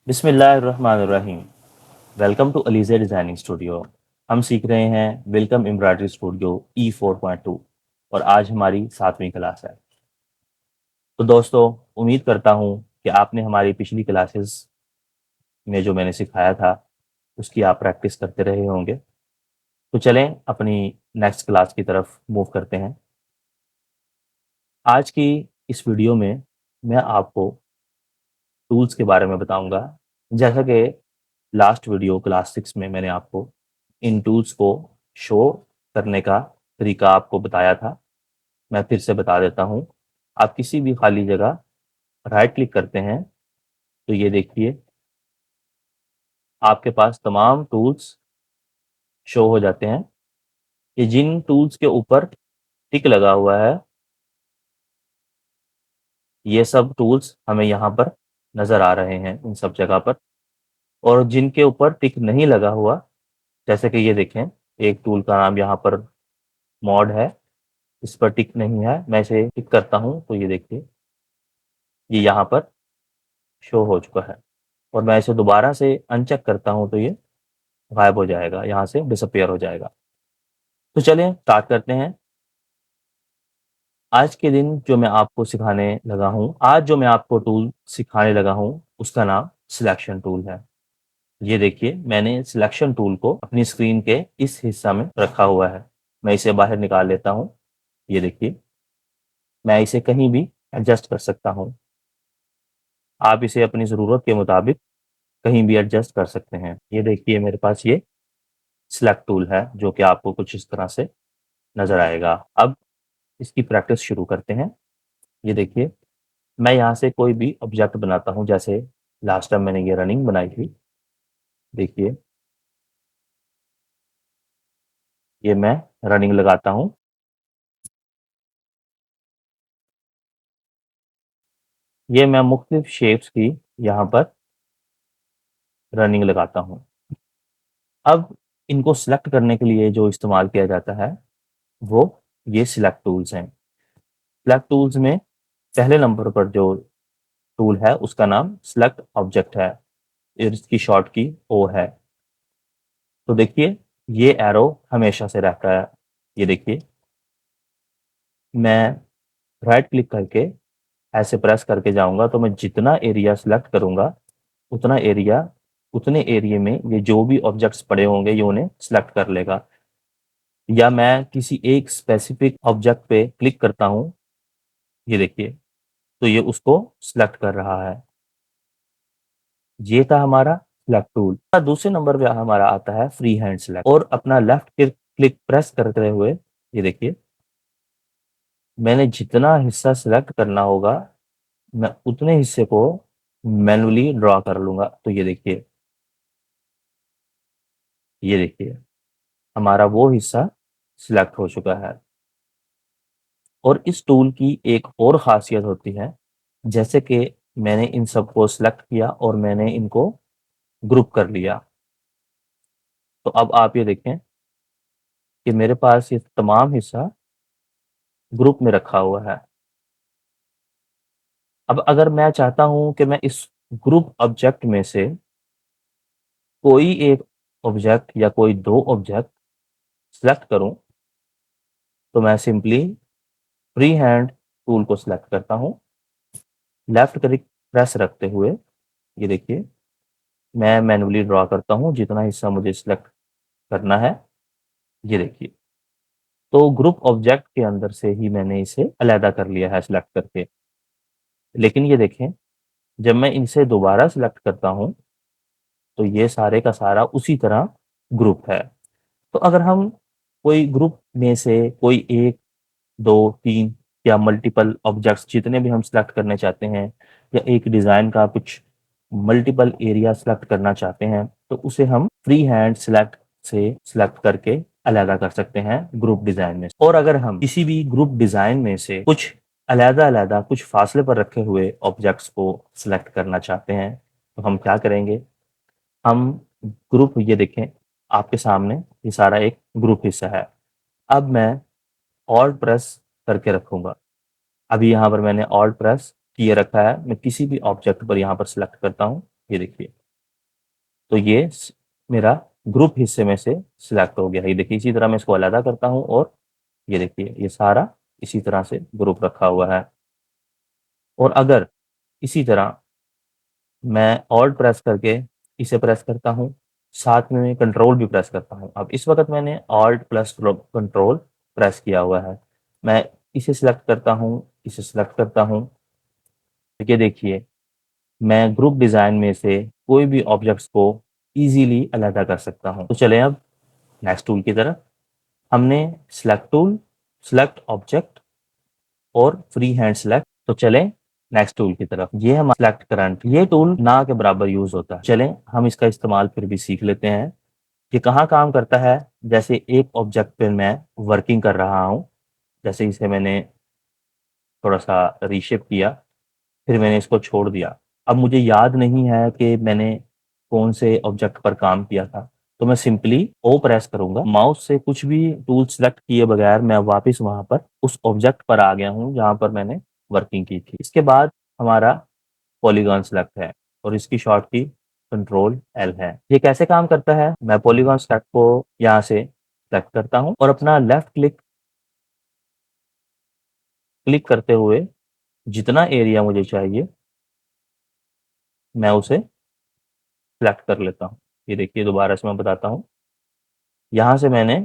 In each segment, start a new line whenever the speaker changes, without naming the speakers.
बिस्मिल्लाहिर्रहमानिर्रहीम। Welcome to Alizeh designing studio. हम सीख रहे हैं वेलकम एम्ब्रॉयडरी स्टूडियो E4.2 और आज हमारी 7वीं क्लास है। तो दोस्तों, उम्मीद करता हूँ कि आपने हमारी पिछली क्लासेस में जो मैंने सिखाया था उसकी आप प्रैक्टिस करते रहे होंगे। तो चलें अपनी नेक्स्ट क्लास की तरफ मूव करते हैं। आज की इस वीडियो में मैं आपको टूल्स के बारे में बताऊंगा। जैसा कि लास्ट वीडियो क्लास 6 में मैंने आपको इन टूल्स को शो करने का तरीका आपको बताया था। मैं फिर से बता देता हूँ। आप किसी भी खाली जगह राइट क्लिक करते हैं तो ये देखिए आपके पास तमाम टूल्स शो हो जाते हैं। ये जिन टूल्स के ऊपर टिक लगा हुआ है ये सब टूल्स हमें यहाँ पर नज़र आ रहे हैं इन सब जगह पर। और जिनके ऊपर टिक नहीं लगा हुआ, जैसे कि ये देखें, एक टूल का नाम यहाँ पर मॉड है, इस पर टिक नहीं है। मैं इसे टिक करता हूँ तो ये देखिए ये यहाँ पर शो हो चुका है। और मैं इसे दोबारा से अनचेक करता हूँ तो ये गायब हो जाएगा, यहाँ से डिसअपीयर हो जाएगा। तो चलिए स्टार्ट करते हैं। आज के दिन जो मैं आपको सिखाने लगा हूँ, आज जो मैं आपको टूल सिखाने लगा हूँ उसका नाम सिलेक्शन टूल है। ये देखिए मैंने सिलेक्शन टूल को अपनी स्क्रीन के इस हिस्सा में रखा हुआ है। मैं इसे बाहर निकाल लेता हूँ। ये देखिए मैं इसे कहीं भी एडजस्ट कर सकता हूँ। आप इसे अपनी ज़रूरत के मुताबिक कहीं भी एडजस्ट कर सकते हैं। ये देखिए मेरे पास ये सिलेक्ट टूल है जो कि आपको कुछ इस तरह से नज़र आएगा। अब इसकी प्रैक्टिस शुरू करते हैं। ये देखिए मैं यहाँ से कोई भी ऑब्जेक्ट बनाता हूँ, जैसे लास्ट टाइम मैंने ये रनिंग बनाई थी। देखिए ये मैं रनिंग लगाता हूँ। ये मैं मुख्तलिफ शेप्स की यहाँ पर रनिंग लगाता हूँ। अब इनको सिलेक्ट करने के लिए जो इस्तेमाल किया जाता है वो ये सिलेक्ट टूल्स हैं। सिलेक्ट टूल्स में पहले नंबर पर जो टूल है उसका नाम सिलेक्ट ऑब्जेक्ट है। इसकी शॉर्ट की ओ है। तो देखिए ये एरो हमेशा से रहता है। ये देखिए मैं राइट क्लिक करके ऐसे प्रेस करके जाऊंगा तो मैं जितना एरिया सिलेक्ट करूंगा उतना एरिया, उतने एरिया में ये जो भी ऑब्जेक्ट्स पड़े होंगे ये उन्हें सिलेक्ट कर लेगा। या मैं किसी एक स्पेसिफिक ऑब्जेक्ट पे क्लिक करता हूँ, ये देखिए, तो ये उसको सिलेक्ट कर रहा है। ये था हमारा सिलेक्ट टूल। दूसरे नंबर पे हमारा आता है फ्री हैंड सिलेक्ट। और अपना लेफ्ट क्लिक क्लिक प्रेस करते हुए ये देखिए मैंने जितना हिस्सा सिलेक्ट करना होगा मैं उतने हिस्से को मैन्युअली ड्रा कर लूंगा। तो ये देखिए हमारा वो हिस्सा सिलेक्ट हो चुका है। और इस टूल की एक और ख़ासियत होती है, जैसे कि मैंने इन सबको सिलेक्ट किया और मैंने इनको ग्रुप कर लिया। तो अब आप ये देखें कि मेरे पास ये तमाम हिस्सा ग्रुप में रखा हुआ है। अब अगर मैं चाहता हूँ कि मैं इस ग्रुप ऑब्जेक्ट में से कोई एक ऑब्जेक्ट या कोई 2 ऑब्जेक्ट सिलेक्ट करूँ, तो मैं सिंपली फ्री हैंड टूल को सिलेक्ट करता हूँ। लेफ्ट क्लिक प्रेस रखते हुए ये देखिए मैं मैन्युअली ड्रा करता हूँ जितना हिस्सा मुझे सिलेक्ट करना है। ये देखिए तो ग्रुप ऑब्जेक्ट के अंदर से ही मैंने इसे अलहदा कर लिया है सिलेक्ट करके। लेकिन ये देखें जब मैं इनसे दोबारा सिलेक्ट करता हूँ तो ये सारे का सारा उसी तरह ग्रुप है। तो अगर हम कोई ग्रुप में से कोई 1, 2, 3 या मल्टीपल ऑब्जेक्ट्स जितने भी हम सिलेक्ट करने चाहते हैं या एक डिज़ाइन का कुछ मल्टीपल एरिया सिलेक्ट करना चाहते हैं तो उसे हम फ्री हैंड सिलेक्ट से सिलेक्ट करके अलहदा कर सकते हैं ग्रुप डिज़ाइन में। और अगर हम किसी भी ग्रुप डिज़ाइन में से कुछ अलहदा-अलहदा कुछ फासले पर रखे हुए ऑब्जेक्ट्स को सिलेक्ट करना चाहते हैं तो हम क्या करेंगे? हम ग्रुप, ये देखें आपके सामने ये सारा एक ग्रुप हिस्सा है। अब मैं ऑल्ट प्रेस करके रखूँगा। अभी यहाँ पर मैंने ऑल्ट प्रेस किए रखा है। मैं किसी भी ऑब्जेक्ट पर यहाँ पर सिलेक्ट करता हूँ ये देखिए, तो ये मेरा ग्रुप हिस्से में से सिलेक्ट हो गया। ये देखिए, इसी तरह मैं इसको अलग करता हूँ और ये देखिए, ये सारा इसी तरह से ग्रुप रखा हुआ है। और अगर इसी तरह मैं ऑल्ट प्रेस करके इसे प्रेस करता हूँ, साथ में कंट्रोल भी प्रेस करता हूँ। अब इस वक़्त मैंने ऑल्ट प्लस कंट्रोल प्रेस किया हुआ है। मैं इसे सिलेक्ट करता हूँ, इसे सिलेक्ट करता हूँ। ये देखिए, मैं ग्रुप डिज़ाइन में से कोई भी ऑब्जेक्ट्स को ईज़िली अलग कर सकता हूँ। तो चलें अब नेक्स्ट टूल की तरफ। हमने सिलेक्ट टूल, सिलेक्ट ऑब्जेक्ट और फ्री हैंड सिलेक्ट। तो चलें नेक्स्ट टूल की तरफ। ये हमारा सिलेक्ट करंट, ये टूल ना के बराबर यूज होता है। चलें हम इसका इस्तेमाल फिर भी सीख लेते हैं। ये कहाँ काम करता है? जैसे एक ऑब्जेक्ट पे मैं वर्किंग कर रहा हूँ, जैसे इसे मैंने थोड़ा सा रीशेप किया, फिर मैंने इसको छोड़ दिया। अब मुझे याद नहीं है कि मैंने कौन से ऑब्जेक्ट पर काम किया था, तो मैं सिंपली ओ प्रेस करूंगा। माउस से कुछ भी टूल सेलेक्ट किए बगैर मैं वापस वहां पर उस ऑब्जेक्ट पर आ गया हूं जहां पर मैंने वर्किंग की थी। इसके बाद हमारा पॉलीगॉन सेलेक्ट है और इसकी शॉर्ट की कंट्रोल एल है। ये कैसे काम करता है? मैं पॉलीगॉन सेलेक्ट को यहाँ से सेलेक्ट करता हूँ और अपना लेफ्ट क्लिक क्लिक करते हुए जितना एरिया मुझे चाहिए मैं उसे सेलेक्ट कर लेता हूँ। ये देखिए, दोबारा से मैं बताता हूँ। यहाँ से मैंने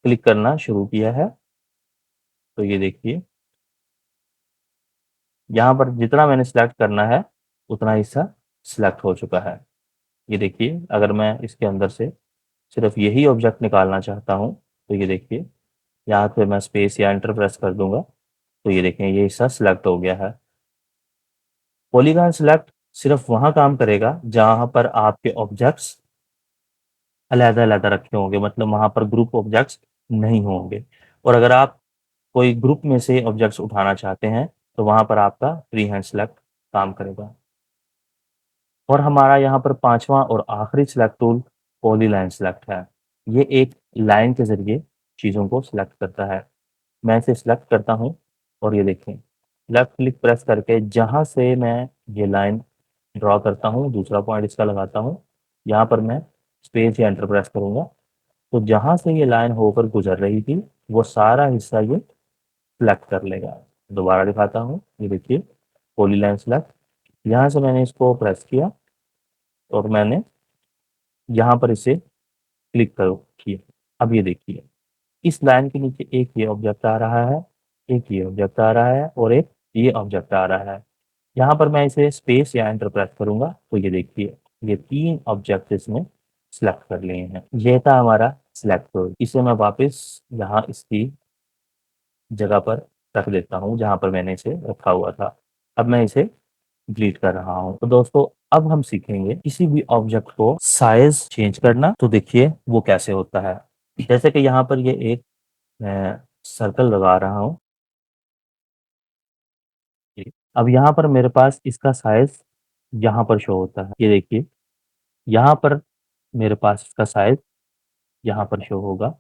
क्लिक करना शुरू किया है, तो ये देखिए, यहाँ पर जितना मैंने सेलेक्ट करना है उतना हिस्सा सेलेक्ट हो चुका है। ये देखिए, अगर मैं इसके अंदर से सिर्फ यही ऑब्जेक्ट निकालना चाहता हूँ, तो ये देखिए, यहाँ पे मैं स्पेस या एंटर प्रेस कर दूंगा, तो ये देखें, ये हिस्सा सिलेक्ट हो गया है। पॉलीगॉन सिलेक्ट सिर्फ वहाँ काम करेगा जहाँ पर आपके ऑब्जेक्ट्स अलग-अलग रखे होंगे, मतलब वहाँ पर ग्रुप ऑब्जेक्ट्स नहीं होंगे। और अगर आप कोई ग्रुप में से ऑब्जेक्ट्स उठाना चाहते हैं, तो वहाँ पर आपका फ्री हैंड सेलेक्ट काम करेगा। और हमारा यहाँ पर 5वां और आखिरी सिलेक्ट टूल पॉलीलाइन सेलेक्ट है। ये एक लाइन के ज़रिए चीज़ों को सिलेक्ट करता है। मैं इसे सिलेक्ट करता हूँ और ये देखें, लेफ्ट क्लिक प्रेस करके जहाँ से मैं ये लाइन ड्रॉ करता हूँ, दूसरा पॉइंट इसका लगाता हूँ, यहाँ पर मैं स्पेस या एंटर प्रेस करूँगा, तो जहाँ से ये लाइन होकर गुजर रही थी, वो सारा हिस्सा ये सिलेक्ट कर लेगा। दोबारा दिखाता हूँ, ये देखिए, पॉलीलाइन सेलेक्ट। यहाँ से मैंने इसको प्रेस किया और मैंने यहाँ पर इसे क्लिक करो किया। अब ये देखिए, इस लाइन के नीचे एक ये ऑब्जेक्ट आ रहा है, एक ये ऑब्जेक्ट आ रहा है और एक ये ऑब्जेक्ट आ रहा है। यहाँ पर मैं इसे स्पेस या एंटर प्रेस करूँगा, तो ये देखिए, ये 3 ऑब्जेक्ट इसमें सेलेक्ट कर लिए हैं। ये था हमारा सिलेक्ट टूल। इसे मैं वापस यहाँ इसकी जगह पर रख देता हूँ, जहाँ पर मैंने इसे रखा हुआ था। अब मैं इसे डिलीट कर रहा हूँ। तो दोस्तों, अब हम सीखेंगे किसी भी ऑब्जेक्ट को साइज़ चेंज करना। तो देखिए वो कैसे होता है। जैसे कि यहाँ पर ये एक मैं सर्कल लगा रहा हूँ। अब यहाँ पर मेरे पास इसका साइज़ यहाँ पर शो होता है। ये देखिए, यहाँ पर मेरे पास इसका साइज़ यहाँ पर शो होगा।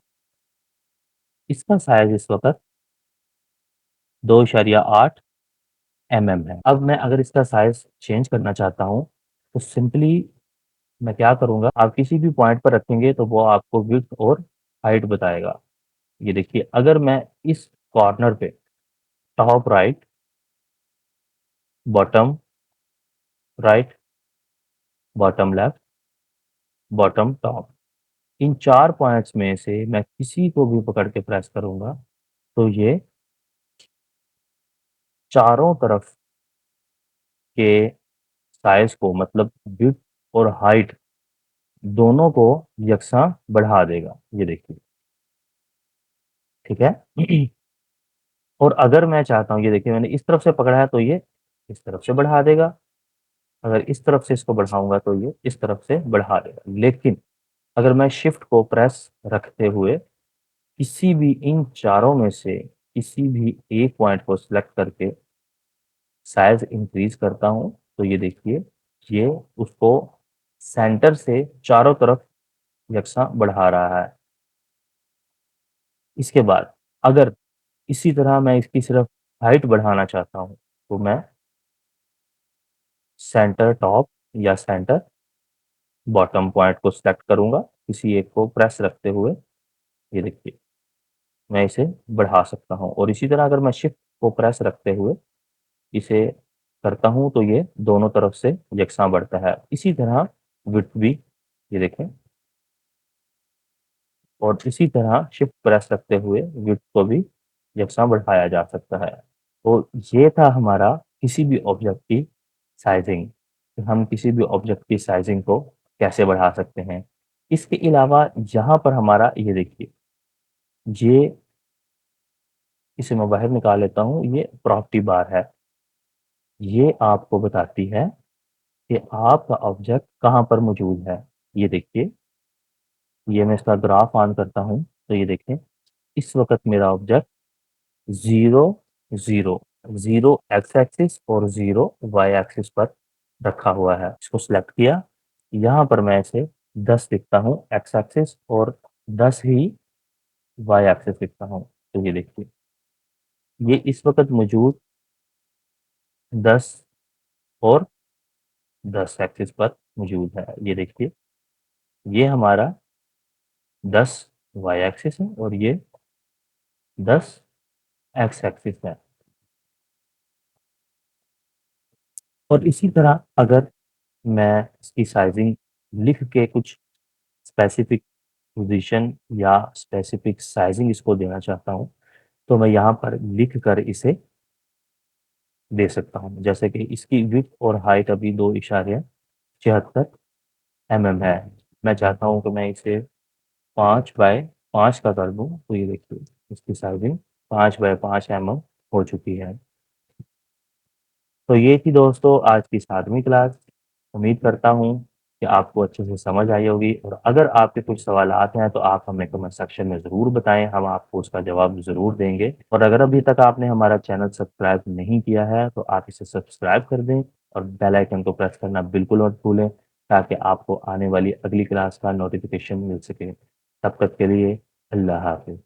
इसका साइज़ इस वक़्त 2.8 mm है। अब मैं अगर इसका साइज़ चेंज करना चाहता हूँ, तो सिंपली मैं क्या करूँगा, आप किसी भी पॉइंट पर रखेंगे तो वो आपको विड्थ और हाइट बताएगा। ये देखिए, अगर मैं इस कॉर्नर पे top right, bottom right, bottom left, bottom top, इन 4 पॉइंट्स में से मैं किसी को भी पकड़ के प्रेस करूँगा, तो ये चारों तरफ के साइज़ को, मतलब विड्थ और हाइट दोनों को यकसाँ बढ़ा देगा। ये देखिए, ठीक है? और अगर मैं चाहता हूँ, ये देखिए, मैंने इस तरफ से पकड़ा है तो ये इस तरफ से बढ़ा देगा। अगर इस तरफ से इसको बढ़ाऊँगा तो ये इस तरफ से बढ़ा देगा। लेकिन अगर मैं शिफ्ट को प्रेस रखते हुए किसी भी इन चारों में से किसी भी एक पॉइंट को सिलेक्ट करके साइज़ इंक्रीज़ करता हूँ, तो ये देखिए, ये उसको सेंटर से चारों तरफ यकसा बढ़ा रहा है। इसके बाद अगर इसी तरह मैं इसकी सिर्फ हाइट बढ़ाना चाहता हूँ, तो मैं सेंटर टॉप या सेंटर बॉटम पॉइंट को सिलेक्ट करूँगा, किसी एक को प्रेस रखते हुए, ये देखिए, मैं इसे बढ़ा सकता हूँ और इसी तरह अगर मैं शिफ्ट को प्रेस रखते हुए इसे करता हूँ, तो ये दोनों तरफ से यकसाँ बढ़ता है। इसी तरह विड्थ भी, ये देखें, और इसी तरह शिफ्ट प्रेस रखते हुए विड्थ को भी यकसाँ बढ़ाया जा सकता है। तो ये था हमारा किसी भी ऑब्जेक्ट की साइज़िंग, कि हम किसी भी ऑब्जेक्ट की साइज़िंग को कैसे बढ़ा सकते हैं। इसके अलावा यहाँ पर हमारा ये देखिए, ये इसे मैं बाहर निकाल लेता हूँ, ये प्रॉपर्टी बार है। ये आपको बताती है कि आपका ऑब्जेक्ट कहाँ पर मौजूद है। ये देखिए, ये मैं इसका ग्राफ ऑन करता हूँ, तो ये देखें, इस वक़्त मेरा ऑब्जेक्ट 0, 0, 0 एक्स एक्सिस और 0 वाई एक्सिस पर रखा हुआ है। इसको सेलेक्ट किया, यहाँ पर मैं इसे 10 लिखता हूँ एक्स एक्सिस और 10 ही वाई एक्सिस लिखता हूँ। तो ये देखिए, ये इस वक़्त मौजूद 10 और 10 एक्सिस पर मौजूद है। ये देखिए, ये हमारा 10 वाई एक्सिस है और ये 10 एक्स एक्सिस है। और इसी तरह अगर मैं इसकी साइज़िंग लिख के कुछ स्पेसिफ़िक पोज़ीशन या स्पेसिफ़िक साइज़िंग इसको देना चाहता हूँ, तो मैं यहाँ पर लिख कर इसे दे सकता हूँ। जैसे कि इसकी विड्थ और हाइट अभी 2.76 एमएम है। मैं चाहता हूँ कि मैं इसे 5 बाय 5 का कर दूँ, तो ये देखिए, इसकी साइज़िंग 5 बाय 5 एमएम हो चुकी है। तो ये थी दोस्तों आज की 7वीं क्लास। उम्मीद करता हूँ कि आपको अच्छे से समझ आई होगी, और अगर आपके कुछ सवालात हैं तो आप हमें कमेंट सेक्शन में ज़रूर बताएँ, हम आपको उसका जवाब ज़रूर देंगे। और अगर अभी तक आपने हमारा चैनल सब्सक्राइब नहीं किया है तो आप इसे सब्सक्राइब कर दें और बेल आइकन को प्रेस करना बिल्कुल मत भूलें, ताकि आपको आने वाली अगली क्लास का नोटिफ़िकेशन मिल सके। तब तक के लिए अल्लाह हाफ़िज़।